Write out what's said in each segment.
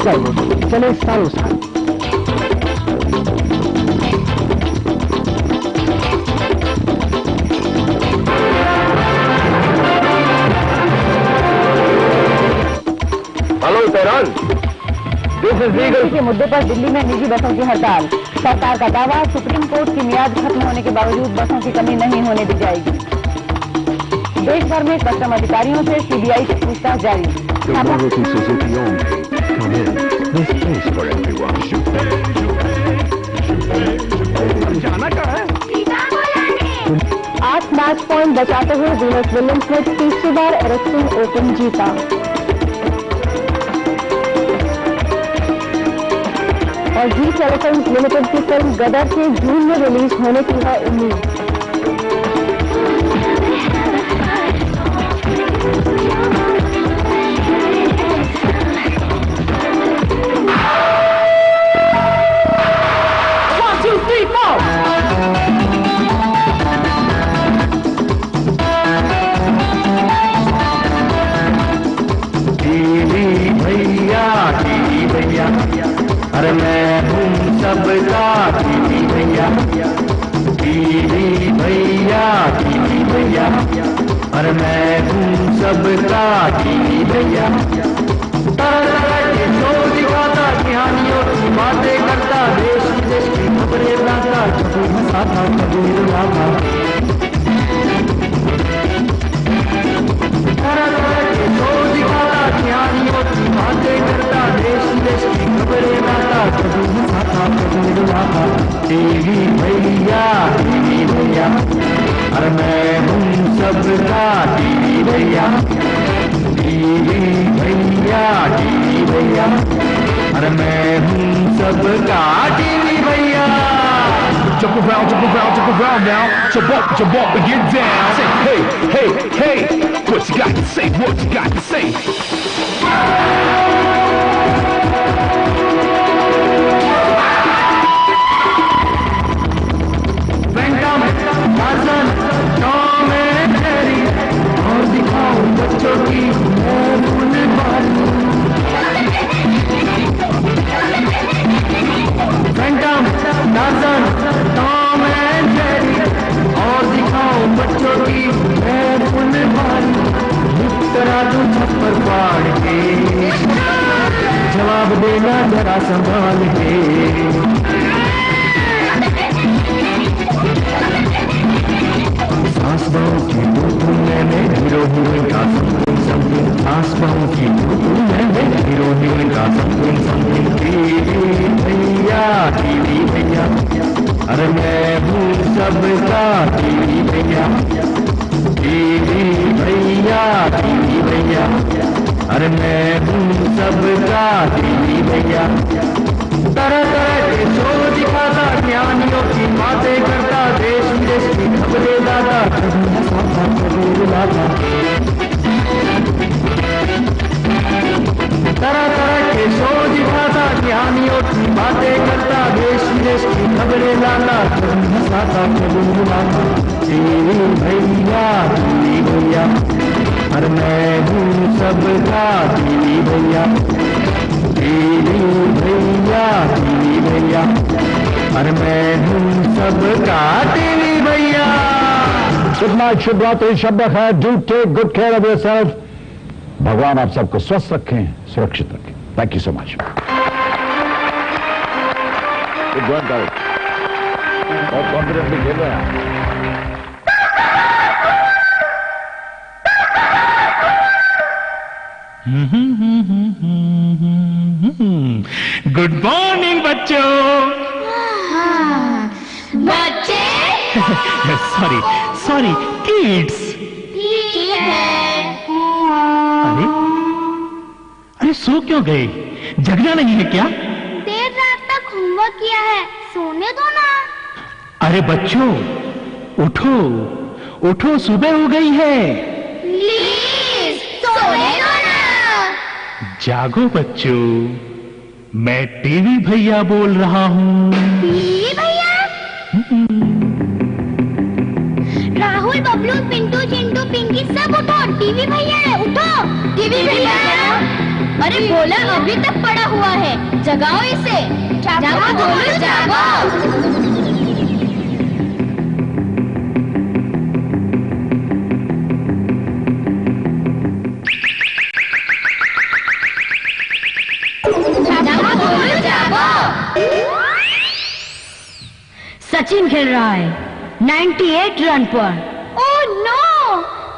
Plywood, चले सालों साल। हेलो तेहरान, के मुद्दे पर दिल्ली में निजी बसों की हड़ताल। सरकार का दावा, सुप्रीम कोर्ट की मियाद खत्म होने के बावजूद बसों की कमी नहीं होने दी जाएगी। देश भर में कस्टम अधिकारियों से सीबीआई की पूछताछ जारी। जाना कहाँ है? 8 मैच पॉइंट बचाते हुए वीनस विलियम्स ने तीसरी बार एरिक्सन ओपन जीता। और जी टेलीफिल्म्स लिमिटेड की फिल्म गदर के जून में रिलीज होने की है उम्मीद। अरे मैं हूँ सबका टीवी भैया, टीवी भैया, टीवी भैया। अरे मैं हूँ सबका टीवी भैया। तरह के शो दिखाता, कहानियों की बातें करता, देश विदेश की खबरें लाता, कभी हंसाता कभी रुलाता। तरह के शो दिखाता, कहानियों की बातें करता, देश विदेश की खबरें लाता, कभी हंसाता कभी रुलाता। टीवी भैया, टीवी भैया। अरे मैं हूँ सबका टीवी भैया, टीवी भैया, टीवी भैया। अरे मैं हूँ सबका टीवी भैया। Jump around, jump around, jump around now. Jump up and get down. Say, hey, hey, hey. What you got to say? What you got to say? Phantom, Tarzan, Tom and Jerry, और दिखाओ बच्चों की फुलबारी। Phantom, Tarzan, Tom and Jerry, और दिखाओ बच्चों की फुलबारी। करा दूं छप्पर फाड़ के, जवाब देना जरा संभाल के। सांस बहू की टूटू मैंने हीरो हीरोइन का समथिंग, सांस बहू की टूटू मैंने हीरो हीरोइन का समथिंग। टीवी भैया, टीवी भैया। अरे मैं हूँ सबका टीवी भैया, टीवी भैया, टीवी भैया। अरे मैं हूँ सबका टीवी भैया। तरह तरह के शो दिखाता, ज्ञानियों की बातें करता, देश विदेश की खबरें लाता, कभी हंसाता कभी रुलाता। तरह तरह के शो दिखाता, ज्ञानियों की बातें करता, देश विदेश की खबरें लाता, कभी हंसाता कभी रुलाता। टीवी भैया, टीवी भैया। अरे मैं हूँ सबका टीवी भैया, टीवी भैया, टीवी भैया। अरे मैं हूँ सबका टीवी भैया। गुड नाइट, शुभ रात्रि, शब खैर। Do take good care of yourself. भगवान आप सबको स्वस्थ रखें, सुरक्षित रखें। Thank you so much. Good going और कॉन्फिडेंटली खेल रहे हैं। गुड मॉर्निंग बच्चों। बच्चे सॉरी सॉरी किड्स। अरे अरे सो क्यों गए? जगना नहीं है क्या? देर रात तक होमवर्क किया है, सोने दो ना। अरे बच्चों उठो उठो, सुबह हो गई है। प्लीज सोने दो ना। जागो बच्चों, मैं टीवी भैया बोल रहा हूँ। टीवी भैया? राहुल, बबलू, पिंटू, चिंटू, पिंकी सब उठो, टीवी भैया है, उठो। टीवी भैया अरे भोला अभी तक पड़ा हुआ है, जगाओ इसे। जागो भोलू जागो। सचिन खेल रहा है 98 रन पर। Oh no!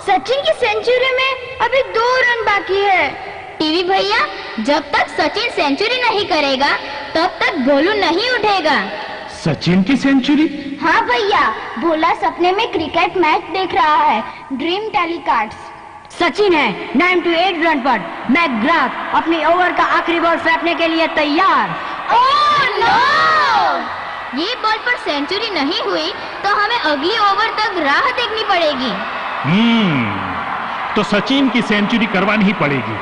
सचिन की सेंचुरी में अभी 2 रन बाकी है। टीवी भैया, जब तक सचिन सेंचुरी नहीं करेगा तब तक भोलू नहीं उठेगा। सचिन की सेंचुरी? हाँ भैया, भोला सपने में क्रिकेट मैच देख रहा है, ड्रीम टेलीकास्ट। सचिन है 98 रन पर। मैकग्राथ अपनी ओवर का आखिरी बॉल फेंकने के लिए तैयार। Oh no! ये बॉल पर सेंचुरी नहीं हुई तो हमें अगली ओवर तक राह देखनी पड़ेगी। तो सचिन की सेंचुरी करवानी ही पड़ेगी।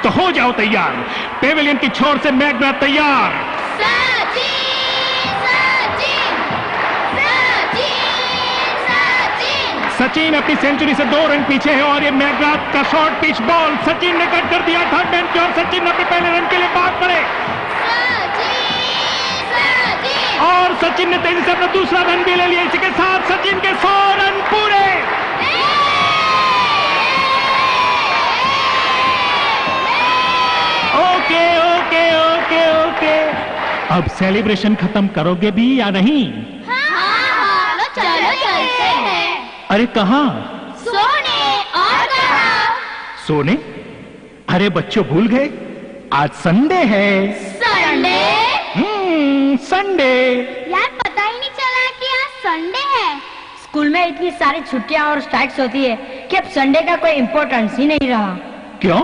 तो हो जाओ तैयार। पेविलियन की छोर से मैकग्राथ तैयार। सचिन! सचिन! सचिन! सचिन! सचिन अपनी सेंचुरी से 2 रन पीछे है और ये मैकग्राथ का शॉर्ट पिच बॉल सचिन ने कट कर दिया थर्ड मैन की और सचिन अपने पहले रन के लिए भाग पड़े। और सचिन ने तेजी से अपना दूसरा रन भी ले लिया। इसी के साथ सचिन के 100 रन पूरे। Okay okay okay okay. अब सेलिब्रेशन खत्म करोगे भी या नहीं? हाँ, चलो चलते हैं। अरे कहाँ? सोने। और कहाँ? सोने? अरे बच्चों भूल गए, आज संडे है। संडे? संडे। यार पता ही नहीं चला कि आज संडे है। स्कूल में इतनी सारी छुट्टियां और स्ट्राइक्स होती है कि अब संडे का कोई इम्पोर्टेंस ही नहीं रहा। क्यों?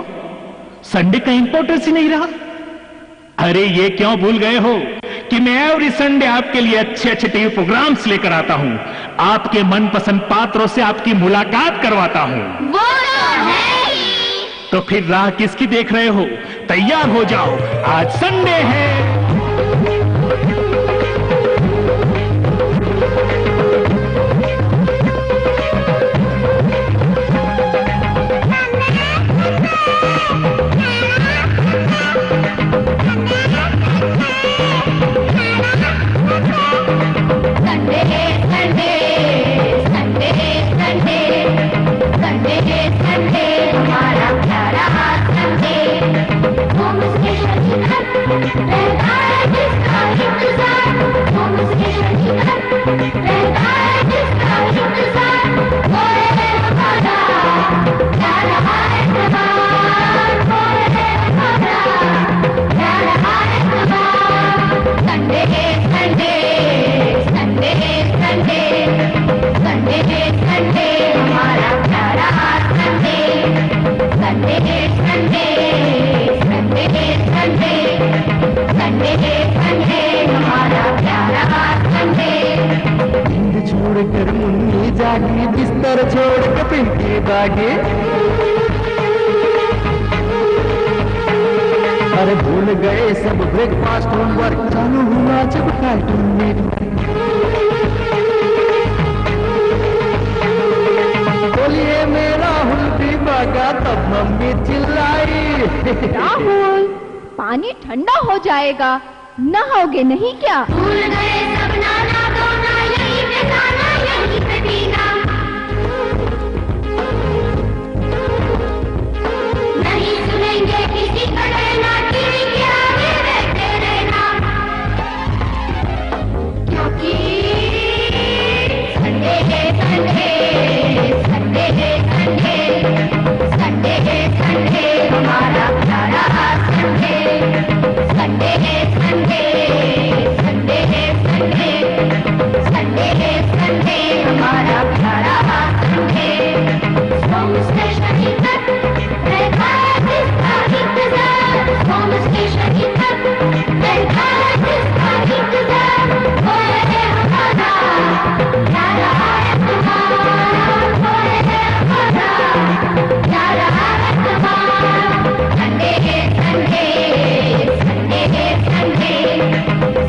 संडे का इम्पोर्टेंस ही नहीं रहा? अरे ये क्यों भूल गए हो कि मैं एवरी संडे आपके लिए अच्छे अच्छे टीवी प्रोग्राम्स लेकर आता हूँ, आपके मनपसंद पात्रों से आपकी मुलाकात करवाता हूँ। वो तो है ही। तो फिर राह किसकी देख रहे हो? तैयार हो जाओ, आज संडे है। छोड़कर मुन्नी जागी, बिस्तर छोड़ के पिंकी भागी। अरे भूल गए सब ब्रेकफास्ट होमवर्क, चालू हुआ जब कार्टून में। बोलिए मेरा राहुल भी भागा, तब मम्मी चिल्लाई, राहुल पानी ठंडा हो जाएगा, नहाओगे नहीं क्या? भूल गए सब नाना धोना, यही पे खाना यही पे पीना। नहीं सुनेंगे किसी का कहना, टीवी के आगे बैठे रहना। क्योंकि संडे है संडे, संडे है संडे, संडे है संडे, हमारा प्यारा संडे। संडे है संडे, संडे है संडे, संडे है संडे, हमारा प्यारा संडे। होम स्टेशन ही तक रहता है जिसका इंतजार, होम स्टेशन ही तक रहता है जिसका इंतजार। वो है हमारा प्यारा एतवार, वो है हमारा प्यारा एतवार। संडे है संडे, संडे है संडे,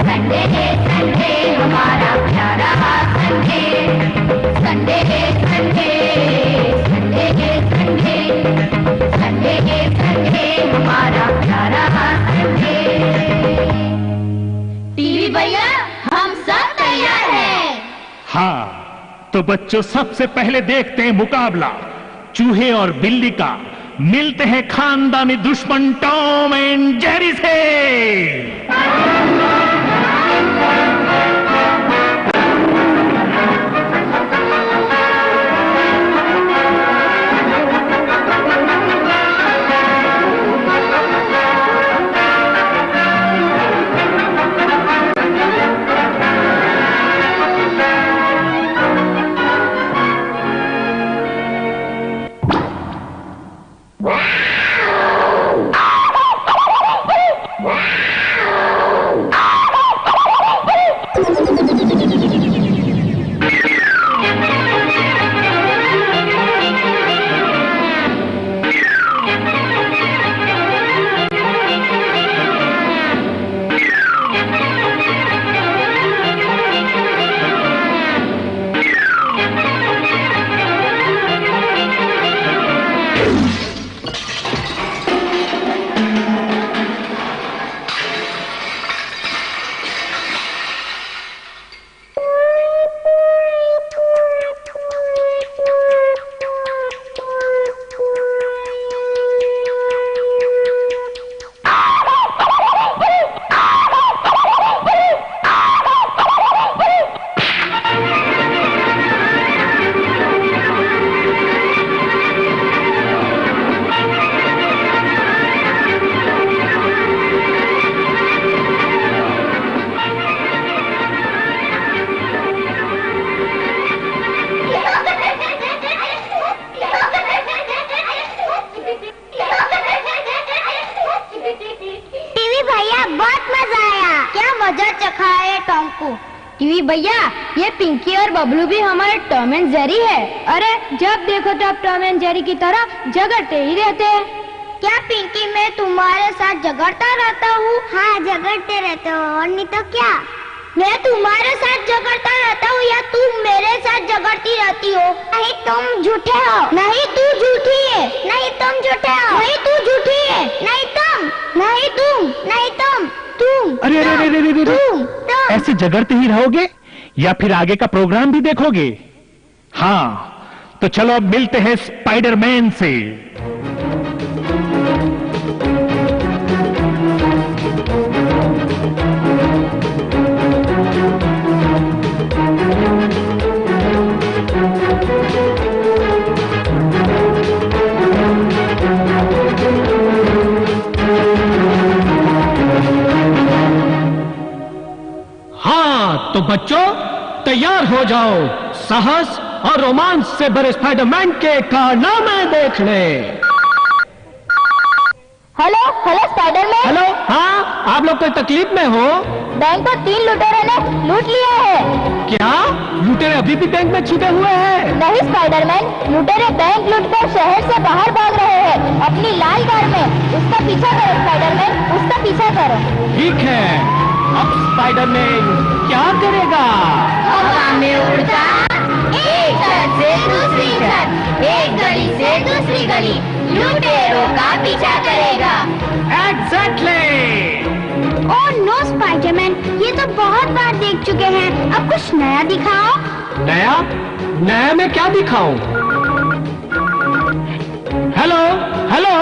संडे है संडे, हमारा प्यारा संडे। संडे है संडे, संडे है संडे, संडे है संडे, हमारा प्यारा संडे। टीवी भैया हम सब तैयार हैं। हाँ, तो बच्चों सबसे पहले देखते हैं मुकाबला चूहे और बिल्ली का। मिलते हैं खानदानी दुश्मन टॉम एंड जेरी से। टीवी भैया ये पिंकी और बबलू भी हमारे टॉम एंड जेरी है। अरे जब देखो तब टॉम एंड जेरी की तरह झगड़ते ही रहते हैं। क्या पिंकी मैं तुम्हारे साथ झगड़ता रहता हूँ? हाँ झगड़ते रहते हो, और नहीं तो क्या। मैं तुम्हारे साथ झगड़ता रहता हूँ या तुम मेरे साथ झगड़ती रहती हो? नहीं तुम झूठे हो। नहीं तू झूठी है। नहीं तुम झूठे हो। नहीं तू झूठी है। नहीं तुम। नहीं तुम। नहीं तुम। तुम। अरे अरे अरे अरे तुम ऐसे झगड़ते ही रहोगे या फिर आगे का प्रोग्राम भी देखोगे? हाँ, तो चलो अब मिलते हैं स्पाइडरमैन से। तो बच्चों तैयार हो जाओ साहस और रोमांच से भरे स्पाइडरमैन के कारनामे देखने। Hello hello Spiderman. हेलो, हाँ आप लोग कोई तकलीफ में हो? बैंक को 3 लुटेरों ने लूट लिया है। क्या लुटेरे अभी भी बैंक में छुपे हुए हैं? नहीं स्पाइडरमैन, लुटेरे बैंक लूटकर शहर से बाहर भाग रहे हैं अपनी लाल कार में। उसका पीछा करो स्पाइडरमैन, उसका पीछा करो। ठीक है, अब स्पाइडरमैन क्या करेगा? हवा में उड़ता, एक छत से दूसरी छत, एक गली से दूसरी गली, लुटेरों का पीछा करेगा। एग्जैक्टली। ओह नो स्पाइडरमैन, ये तो बहुत बार देख चुके हैं, अब कुछ नया दिखाओ। नया? नया में क्या दिखाऊं? हेलो हेलो,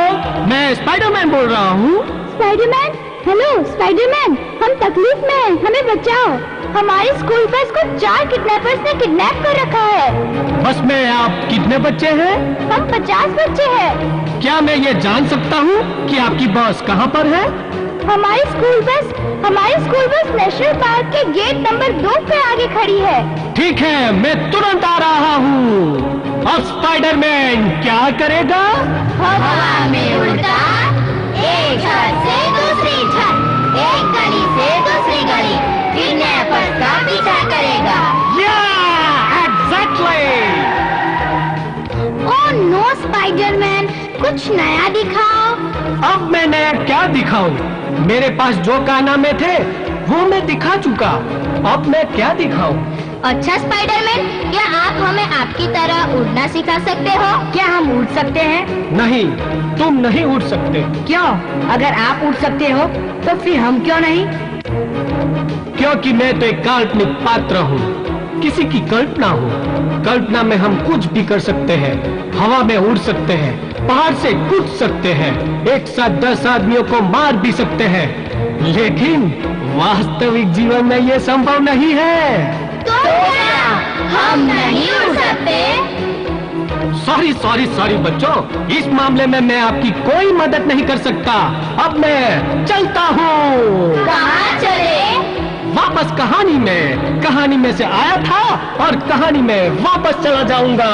मैं स्पाइडरमैन बोल रहा हूँ। स्पाइडरमैन, हेलो स्पाइडरमैन, हम तकलीफ में हैं, हमें बचाओ। हमारी स्कूल बस को 4 किडनैपर्स ने किडनैप कर रखा है। बस में आप कितने बच्चे हैं? हम 50 बच्चे हैं। क्या मैं ये जान सकता हूँ कि आपकी बस कहाँ पर है? हमारी स्कूल बस नेशनल पार्क के गेट नंबर 2 पे आगे खड़ी है। ठीक है, मैं तुरंत आ रहा हूँ। अब स्पाइडरमैन क्या करेगा? हवा में उड़ता, एक छत से दूसरी छत, एक गली से दूसरी गली, किडनैपर्स का पीछा करेगा। एग्जैक्टली। ओह नो स्पाइडरमैन, कुछ नया दिखाओ। अब मैं नया क्या दिखाऊं? मेरे पास जो कारनामे थे वो मैं दिखा चुका, अब मैं क्या दिखाऊं? अच्छा स्पाइडरमैन, क्या आप हमें आपकी तरह उड़ना सिखा सकते हो? क्या हम उड़ सकते हैं? नहीं, तुम नहीं उड़ सकते। क्यों? अगर आप उड़ सकते हो तो फिर हम क्यों नहीं? क्योंकि मैं तो एक काल्पनिक पात्र हूँ, किसी की कल्पना हूँ। कल्पना में हम कुछ भी कर सकते हैं, हवा में उड़ सकते हैं, पहाड़ से कूद सकते हैं, एक साथ 10 आदमियों को मार भी सकते हैं, लेकिन वास्तविक जीवन में ये संभव नहीं है। तो क्या हम नहीं उड़ सकते? सॉरी बच्चों, इस मामले में मैं आपकी कोई मदद नहीं कर सकता। अब मैं चलता हूँ। कहाँ चले? वापस कहानी में से आया था और कहानी में वापस चला जाऊंगा।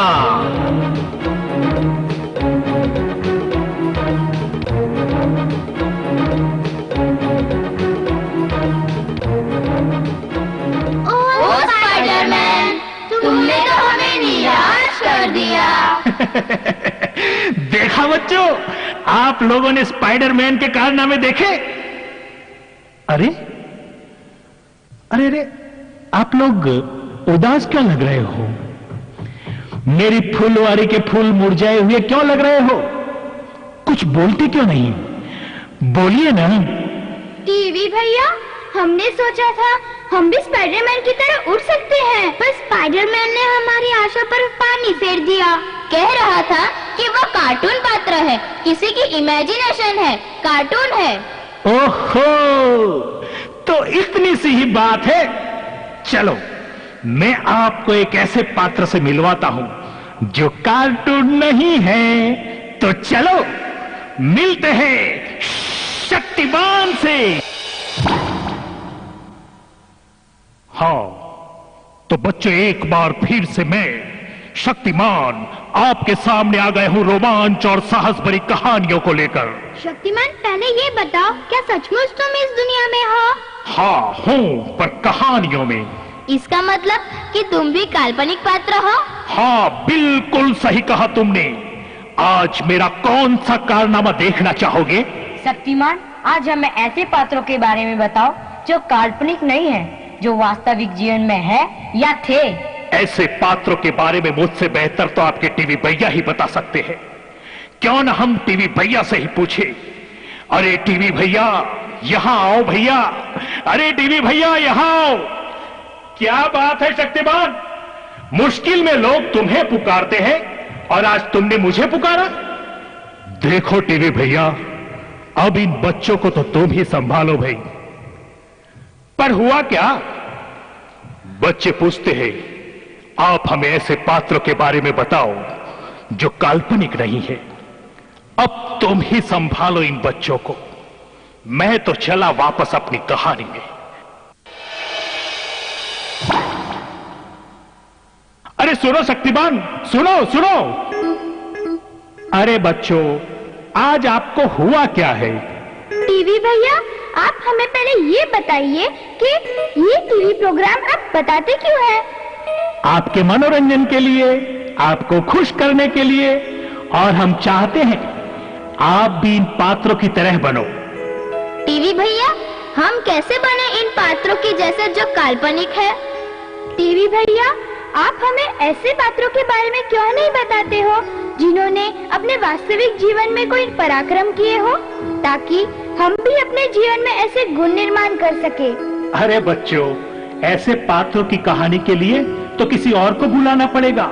ओ स्पाइडरमैन, तुमने तो हमें निराश कर दिया। देखा बच्चों, आप लोगों ने स्पाइडरमैन के कारनामे देखे? अरे अरे अरे, आप लोग उदास क्यों लग रहे हो? मेरी फुलवारी के फूल मुरझाए हुए क्यों लग रहे हो? कुछ बोलते क्यों नहीं? बोलिए ना। टीवी भैया, हमने सोचा था हम भी स्पाइडरमैन की तरह उड़ सकते हैं, पर स्पाइडरमैन ने हमारी आशा पर पानी फेर दिया। कह रहा था कि वो कार्टून पात्र है, किसी की इमेजिनेशन है, कार्टून है। ओहो, तो इतनी सी ही बात है। चलो, मैं आपको एक ऐसे पात्र से मिलवाता हूं जो कार्टून नहीं है। तो चलो मिलते हैं शक्तिमान से। हाँ, तो बच्चों, एक बार फिर से मैं शक्तिमान आपके सामने आ गए हूँ रोमांच और साहस भरी कहानियों को लेकर। शक्तिमान, पहले ये बताओ, क्या सचमुच तुम इस दुनिया में हो? हाँ हूँ, पर कहानियों में। इसका मतलब कि तुम भी काल्पनिक पात्र हो? हाँ, बिल्कुल सही कहा तुमने। आज मेरा कौन सा कारनामा देखना चाहोगे? शक्तिमान, आज हमें ऐसे पात्रों के बारे में बताओ जो काल्पनिक नहीं है, जो वास्तविक जीवन में है या थे। ऐसे पात्रों के बारे में मुझसे बेहतर तो आपके टीवी भैया ही बता सकते हैं। क्यों ना हम टीवी भैया से ही पूछे। अरे टीवी भैया, यहाँ आओ भैया। अरे टीवी भैया, यहाँ आओ। क्या बात है शक्तिमान, मुश्किल में लोग तुम्हें पुकारते हैं और आज तुमने मुझे पुकारा। देखो टीवी भैया, अब इन बच्चों को तो तुम ही संभालो भाई। पर हुआ क्या? बच्चे पूछते हैं, आप हमें ऐसे पात्रों के बारे में बताओ जो काल्पनिक नहीं है। अब तुम ही संभालो इन बच्चों को। मैं तो चला वापस अपनी कहानी में। अरे सुनो शक्तिमान, सुनो सुनो। अरे बच्चों, आज आपको हुआ क्या है? टीवी भैया, आप हमें पहले ये बताइए कि ये टीवी प्रोग्राम आप बताते क्यों हैं? आपके मनोरंजन के लिए, आपको खुश करने के लिए, और हम चाहते हैं आप भी इन पात्रों की तरह बनो। टीवी भैया, हम कैसे बने इन पात्रों के जैसे जो काल्पनिक है? टीवी भैया, आप हमें ऐसे पात्रों के बारे में क्यों नहीं बताते हो जिन्होंने अपने वास्तविक जीवन में कोई पराक्रम किए हो, ताकि हम भी अपने जीवन में ऐसे गुण निर्माण कर सके। अरे बच्चों, ऐसे पात्रों की कहानी के लिए तो किसी और को बुलाना पड़ेगा।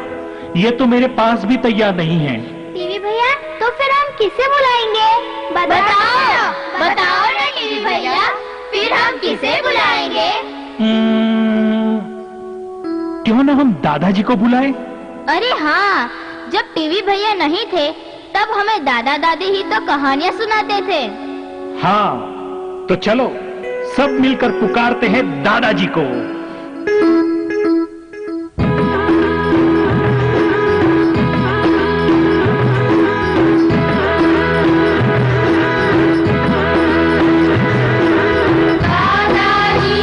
ये तो मेरे पास भी तैयार नहीं है। टीवी भैया, तो फिर हम किसे बुलाएंगे? बताओ बताओ ना टीवी भैया, फिर हम किसे बुलाएंगे? क्यों ना हम दादाजी को बुलाएं? अरे हाँ, जब टीवी भैया नहीं थे तब हमें दादा दादी ही तो कहानियाँ सुनाते थे। हाँ, तो चलो सब मिलकर पुकारते हैं दादाजी को। दादाजी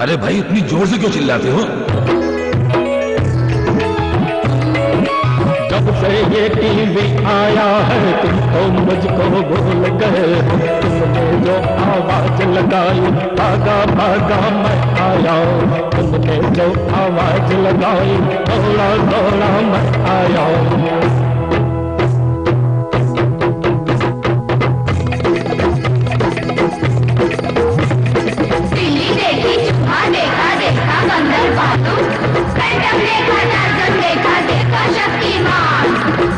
अरे भाई इतनी जोर से क्यों चिल्लाते हो? जब से ये टीवी आया है तुमको मुझको भूल गए, तुमने जो आवाज लगाई भागा भागा मैं आया, तुमने जो आवाज लगाई दौड़ा दौड़ा मैं आया। बिल्ली देखी, चूहा देखा, देखा बंदर भालू, फैंटम देखा, टार्जन देखा, देखा शक्तिमान,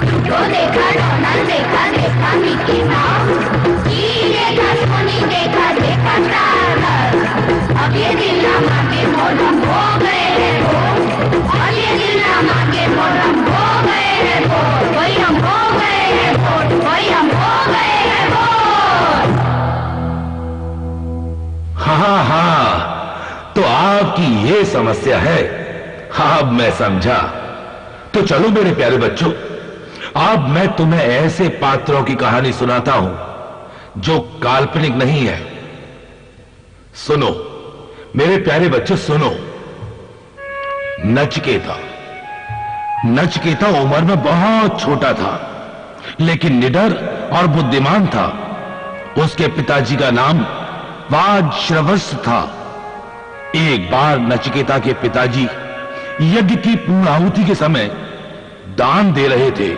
प्लूटो देखा, डोनाल्ड देखा, देखा मिकी माउस, की देखा, सोनी देखा, देखा स्टारबक्स। अब ये दिल ना मांगे मोर हम हो गए हैं बोर, और ये दिल ना मांगे मोर हम हो गए हैं बोर, वही हम हो गए हैं बोर, वही हम हो गए हैं बोर। हाँ हाँ, तो आपकी ये समस्या है। अब मैं समझा। तो चलो मेरे प्यारे बच्चों, अब मैं तुम्हें ऐसे पात्रों की कहानी सुनाता हूं जो काल्पनिक नहीं है। सुनो मेरे प्यारे बच्चों, सुनो। नचिकेता। नचिकेता उम्र में बहुत छोटा था, लेकिन निडर और बुद्धिमान था। उसके पिताजी का नाम वाजश्रवस्य था। एक बार नचिकेता के पिताजी यज्ञ की पूर्णाहुति के समय दान दे रहे थे।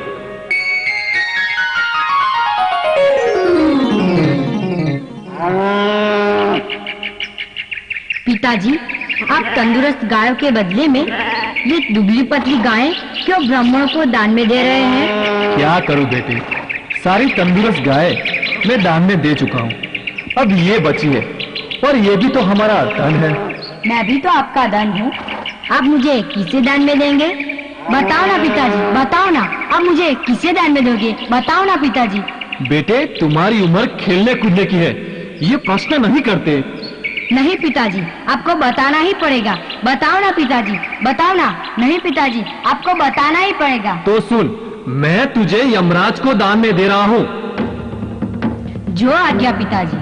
पिताजी, आप तंदुरुस्त गायों के बदले में ये दुबली पतली गायें क्यों ब्राह्मणों को दान में दे रहे हैं? क्या करूं बेटे, सारी तंदुरुस्त गाय मैं दान में दे चुका हूं, अब ये बची है, और ये भी तो हमारा धन है। मैं भी तो आपका धन हूँ, आप मुझे किसे दान में देंगे? बताओ ना पिताजी, बताओ ना, आप मुझे किसे दान में दोगे? बताओ ना पिताजी। बेटे, तुम्हारी उम्र खेलने कूदने की है, ये प्रश्न नहीं करते। नहीं पिताजी, आपको बताना ही पड़ेगा। बताओ ना पिताजी, बताओ ना। नहीं पिताजी, आपको बताना ही पड़ेगा। तो सुन, मैं तुझे यमराज को दान में दे रहा हूँ। जो आज्ञा पिताजी,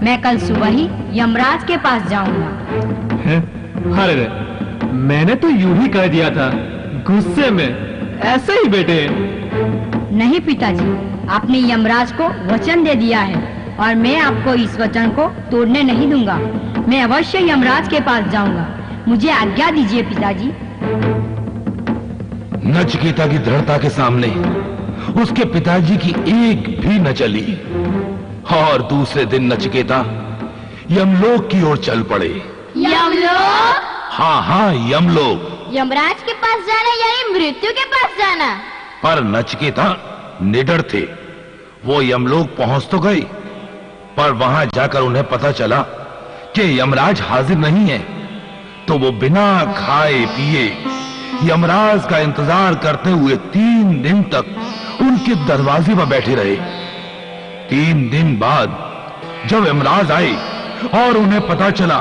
मैं कल सुबह ही यमराज के पास जाऊंगा। अरे मैंने तो यूं ही कह दिया था, गुस्से में। ऐसे ही बेटे। नहीं पिताजी, आपने यमराज को वचन दे दिया है और मैं आपको इस वचन को तोड़ने नहीं दूंगा। मैं अवश्य यमराज के पास जाऊंगा। मुझे आज्ञा दीजिए पिताजी। नचिकेता की दृढ़ता के सामने उसके पिताजी की एक भी न चली, और दूसरे दिन नचिकेता यमलोक की ओर चल पड़े। यमलोक? हाँ हाँ, यमलोक। यमराज के पास जाना यानी मृत्यु के पास जाना? पर नचिकेता निडर थे। वो यमलोक पहुंच तो गए, पर वहां जाकर उन्हें पता चला कि यमराज हाजिर नहीं है। तो वो बिना खाए पिए यमराज का इंतजार करते हुए 3 दिन तक उनके दरवाजे पर बैठे रहे। 3 दिन बाद जब यमराज आए और उन्हें पता चला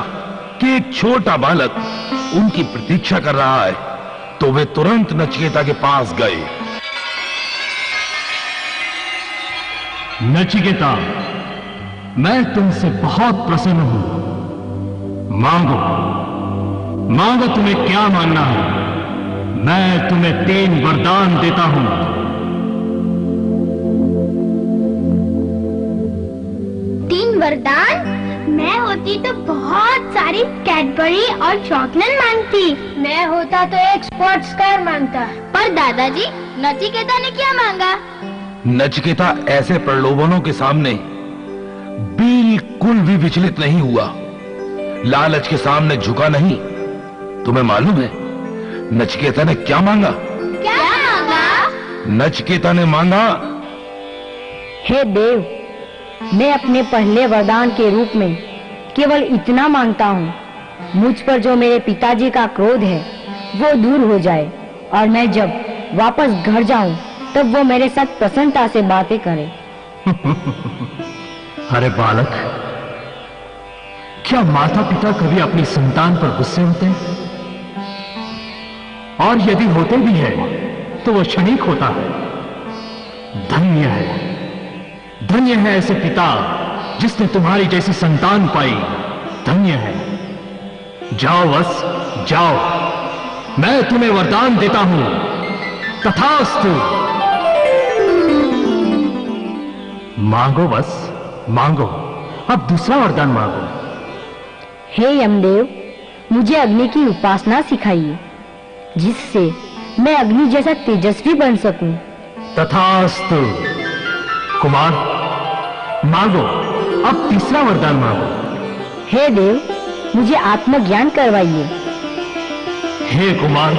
कि एक छोटा बालक उनकी प्रतीक्षा कर रहा है, तो वे तुरंत नचिकेता के पास गए। नचिकेता, मैं तुमसे बहुत प्रसन्न हूं। मांगो, मांगो तुम्हें क्या मांगना है। मैं तुम्हें 3 वरदान देता हूं। 3 वरदान? मैं होती तो बहुत सारी कैडबरी और चॉकलेट मांगती। मैं होता तो एक स्पोर्ट्स कार मांगता। पर दादाजी, नचिकेता ने क्या मांगा? नचिकेता ऐसे प्रलोभनों के सामने बिल्कुल भी विचलित नहीं हुआ। लालच के सामने झुका नहीं। तुम्हें मालूम है नचिकेता ने क्या मांगा? क्या मांगा? नचिकेता ने मांगा, हे देव, मैं अपने पहले वरदान के रूप में केवल इतना मांगता हूँ, मुझ पर जो मेरे पिताजी का क्रोध है वो दूर हो जाए, और मैं जब वापस घर जाऊं तब वो मेरे साथ प्रसन्नता से बातें करे। अरे बालक, क्या माता पिता कभी अपनी संतान पर गुस्से होते हैं? और यदि होते भी हैं तो वो क्षणिक होता है। धन्य है, धन्य है ऐसे पिता जिसने तुम्हारी जैसी संतान पाई। धन्य है। जाओ वत्स, जाओ। मैं तुम्हें वरदान देता हूं, तथास्तु। मांगो वत्स, मांगो। अब दूसरा वरदान मांगो। हे यमदेव, मुझे अग्नि की उपासना सिखाइए, जिससे मैं अग्नि जैसा तेजस्वी बन सकूं। तथास्तु। कुमार, मांगो, अब तीसरा वरदान मांगो। हे देव, मुझे आत्मज्ञान करवाइए। हे कुमार,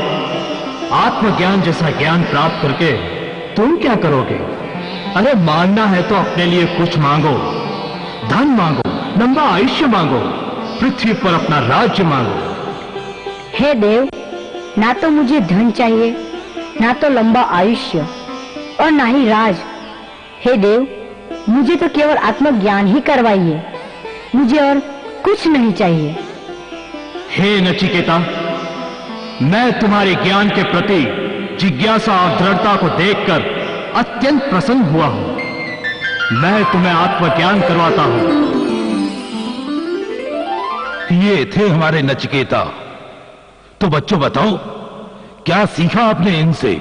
आत्मज्ञान जैसा ज्ञान प्राप्त करके तुम क्या करोगे? अरे मांगना है तो अपने लिए कुछ मांगो। धन मांगो, लंबा आयुष्य मांगो, पृथ्वी पर अपना राज्य मांगो। हे देव, ना तो मुझे धन चाहिए, ना तो लंबा आयुष्य, और ना ही राज। हे देव, मुझे तो केवल आत्मज्ञान ही करवाइए, मुझे और कुछ नहीं चाहिए। हे नचिकेता, मैं तुम्हारे ज्ञान के प्रति जिज्ञासा और दृढ़ता को देखकर अत्यंत प्रसन्न हुआ हूं। मैं तुम्हें आत्मज्ञान करवाता हूं। ये थे हमारे नचिकेता। तो बच्चों बताओ, क्या सीखा आपने इनसे?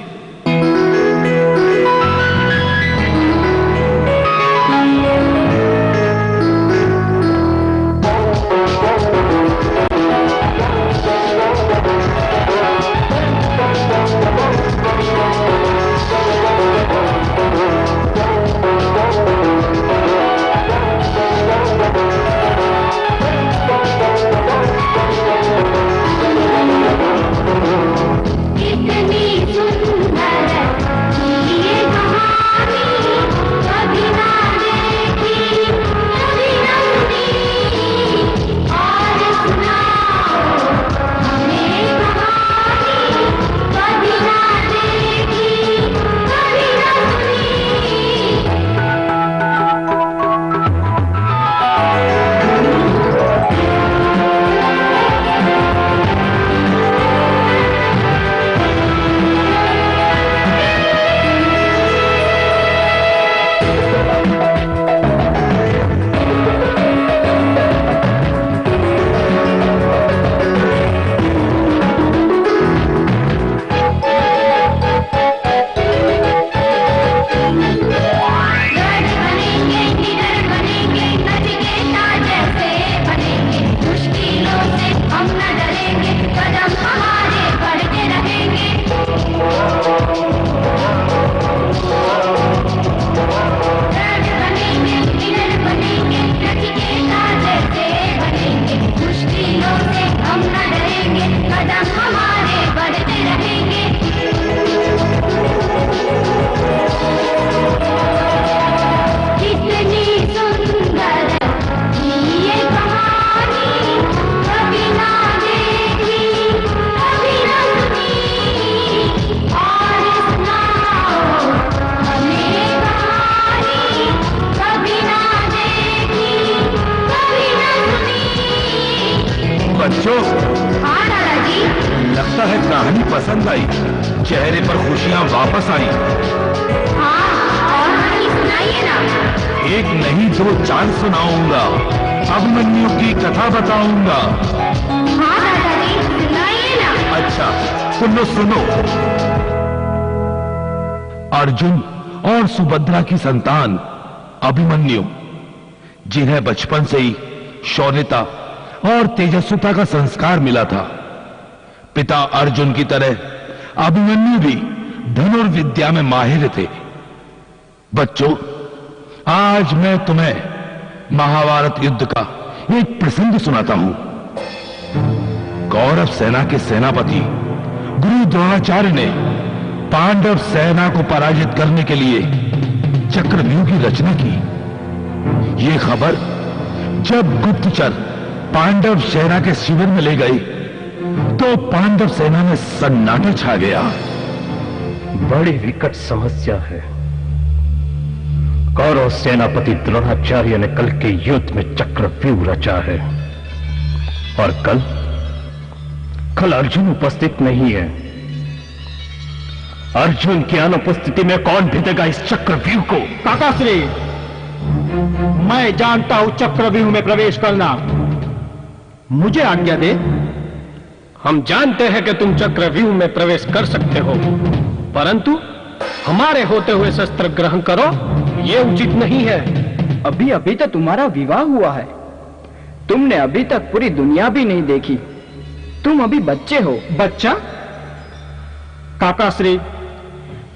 बच्चों, हाँ दादाजी। लगता है कहानी पसंद आई, चेहरे पर खुशियां वापस आई। हाँ, और कहानी सुनाइए ना। एक नहीं दो चार सुनाऊंगा, अभिमन्यु की कथा बताऊंगा। हाँ दादाजी, सुनाइए ना। अच्छा सुनो सुनो। अर्जुन और सुभद्रा की संतान अभिमन्यु, जिन्हें बचपन से ही शौर्यता और तेजस्विता का संस्कार मिला था, पिता अर्जुन की तरह अभिमन्यु भी धनुर्विद्या में माहिर थे। बच्चों, आज मैं तुम्हें महाभारत युद्ध का एक प्रसंग सुनाता हूं। कौरव सेना के सेनापति गुरु द्रोणाचार्य ने पांडव सेना को पराजित करने के लिए चक्रव्यूह की रचना की। यह खबर जब गुप्तचर पांडव सेना के शिविर में ले गई तो पांडव सेना में सन्नाटा छा गया। बड़ी विकट समस्या है। कौरव सेनापति द्रोणाचार्य ने कल के युद्ध में चक्रव्यूह रचा है, और कल अर्जुन उपस्थित नहीं है। अर्जुन की अनुपस्थिति में कौन भेदेगा इस चक्रव्यूह को? काकाश्री, मैं जानता हूं चक्रव्यूह में प्रवेश करना। मुझे आज्ञा दे, हम जानते हैं कि तुम चक्रव्यूह में प्रवेश कर सकते हो, परंतु हमारे होते हुए शस्त्र ग्रहण करो, ये उचित नहीं है। अभी अभी तो तुम्हारा विवाह हुआ है, तुमने अभी तक पूरी दुनिया भी नहीं देखी, तुम अभी बच्चे हो। बच्चा? काकाश्री,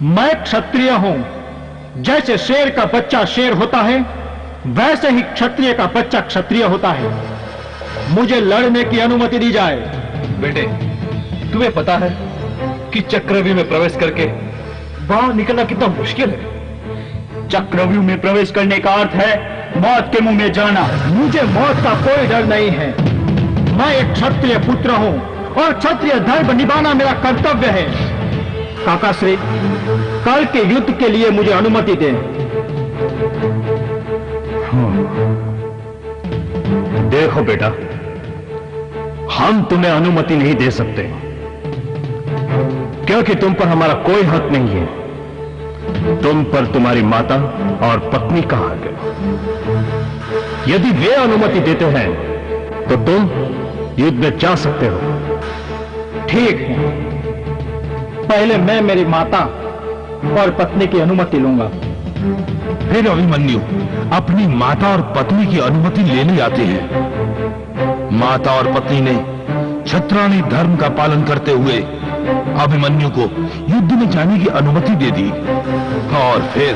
मैं क्षत्रिय हूं। जैसे शेर का बच्चा शेर होता है, वैसे ही क्षत्रिय का बच्चा क्षत्रिय होता है। मुझे लड़ने की अनुमति दी जाए। बेटे, तुम्हें पता है कि चक्रव्यूह में प्रवेश करके बाहर निकलना कितना मुश्किल है। चक्रव्यूह में प्रवेश करने का अर्थ है मौत के मुंह में जाना। मुझे मौत का कोई डर नहीं है। मैं एक क्षत्रिय पुत्र हूं और क्षत्रिय धर्म निभाना मेरा कर्तव्य है। काकाश्री, कल के युद्ध के लिए मुझे अनुमति दें। देखो बेटा, हम तुम्हें अनुमति नहीं दे सकते क्योंकि तुम पर हमारा कोई हक नहीं है। तुम पर तुम्हारी माता और पत्नी का हक है। यदि वे अनुमति देते हैं तो तुम युद्ध में जा सकते हो। ठीक है, पहले मैं मेरी माता और पत्नी की अनुमति लूंगा। फिर अभिमन्यु अपनी माता और पत्नी की अनुमति लेने आते हैं। माता और पत्नी ने क्षत्राणी धर्म का पालन करते हुए अभिमन्यु को युद्ध में जाने की अनुमति दे दी। और फिर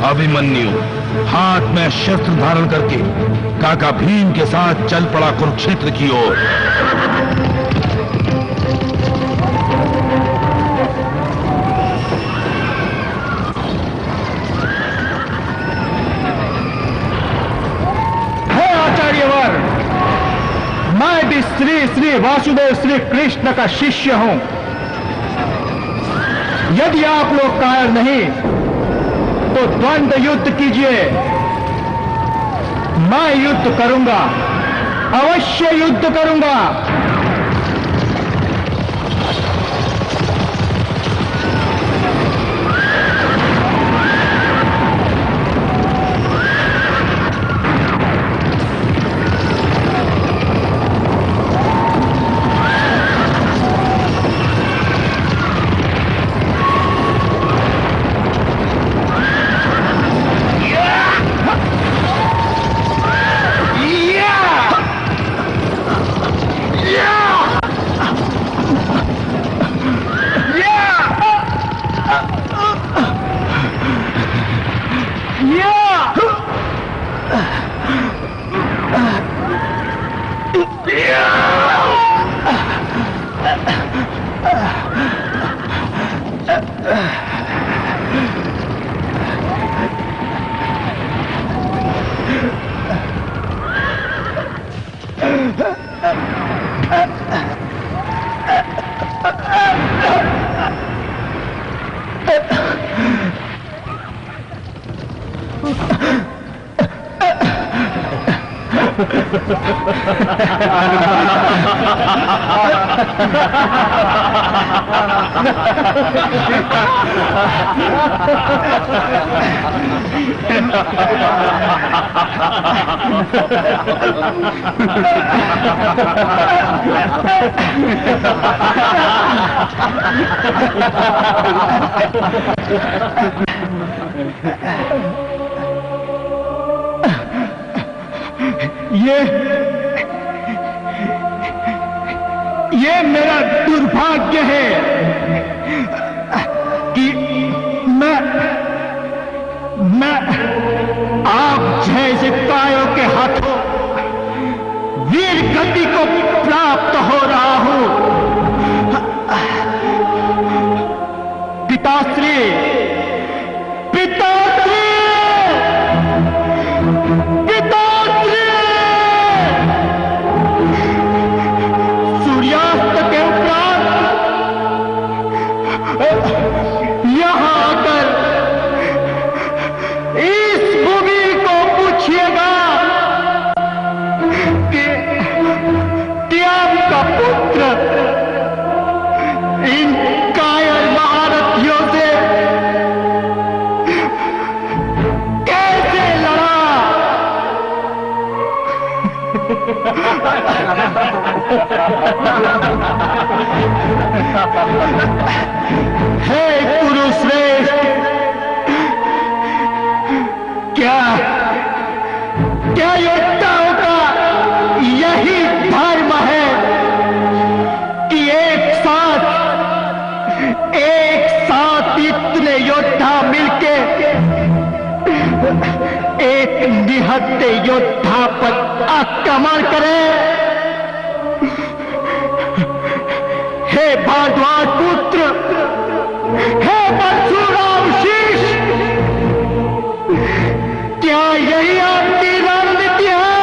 अभिमन्यु हाथ में शस्त्र धारण करके काका भीम के साथ चल पड़ा कुरुक्षेत्र की ओर। मैं भी श्री श्री वासुदेव श्री कृष्ण का शिष्य हूं। यदि आप लोग कायर नहीं तो द्वंद्व युद्ध कीजिए। मैं युद्ध करूंगा, अवश्य युद्ध करूंगा। ये मेरा दुर्भाग्य है कि मैं आप जैसे कायों के हाथों वीर गति को प्राप्त हो रहा हूं। पिताश्री, पिताश्री, पिताश्री! सूर्यास्त के उपरांत यहां आकर इस भूमि को पूछिएगा कि आपका पुत्र इन कायर महारथियों से कैसे लड़ा। हे कुरुश्रेष्ठ, क्या योद्धाओं का यही धर्म है कि एक साथ इतने योद्धा मिलके एक निहत्थे योद्धा पर आक्रमण करे? हे भारद्वाज पुत्र, हे परशुराम शीश, क्या यही आपकी रणनीति है?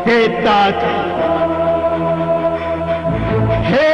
हे तात, हे